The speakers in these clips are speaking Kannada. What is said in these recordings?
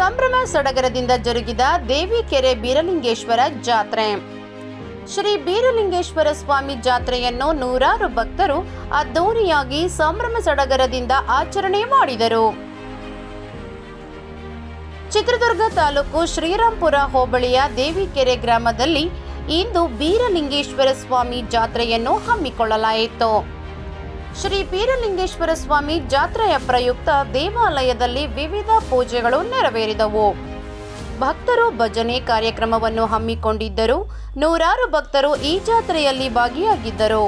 ಸಂಭ್ರಮ ಸಡಗರದಿಂದ ಜರುಗಿದ ದೇವಿಕೆರೆ ಬೀರಲಿಂಗೇಶ್ವರ ಜಾತ್ರೆ. ಶ್ರೀ ಬೀರಲಿಂಗೇಶ್ವರ ಸ್ವಾಮಿ ಜಾತ್ರೆಯನ್ನು ನೂರಾರು ಭಕ್ತರು ಅದ್ದೂರಿಯಾಗಿ ಸಂಭ್ರಮ ಸಡಗರದಿಂದ ಆಚರಣೆ ಮಾಡಿದರು. ಚಿತ್ರದುರ್ಗ ತಾಲೂಕು ಶ್ರೀರಾಂಪುರ ಹೋಬಳಿಯ ದೇವಿಕೆರೆ ಗ್ರಾಮದಲ್ಲಿ ಇಂದು ಬೀರಲಿಂಗೇಶ್ವರ ಸ್ವಾಮಿ ಜಾತ್ರೆಯನ್ನು ಹಮ್ಮಿಕೊಳ್ಳಲಾಯಿತು. ಶ್ರೀ ಬೀರಲಿಂಗೇಶ್ವರ ಸ್ವಾಮಿ ಜಾತ್ರೆಯ ಪ್ರಯುಕ್ತ ದೇವಾಲಯದಲ್ಲಿ ವಿವಿಧ ಪೂಜೆಗಳು ನೆರವೇರಿದವು. ಭಕ್ತರು ಭಜನೆ ಕಾರ್ಯಕ್ರಮವನ್ನು ಹಮ್ಮಿಕೊಂಡಿದ್ದರು. ನೂರಾರು ಭಕ್ತರು ಈ ಜಾತ್ರೆಯಲ್ಲಿ ಭಾಗಿಯಾಗಿದ್ದರು.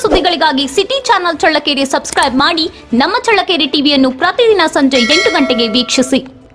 ಸುದ್ದಿಗಳಿಗಾಗಿ ಸಿಟಿ ಚಾನೆಲ್ ಚಳ್ಳಕೆರೆ ಸಬ್ಸ್ಕ್ರೈಬ್ ಮಾಡಿ. ನಮ್ಮ ಚಳ್ಳಕೆರೆ ಟಿವಿಯನ್ನು ಪ್ರತಿದಿನ ಸಂಜೆ 8 ಗಂಟೆಗೆ ವೀಕ್ಷಿಸಿ.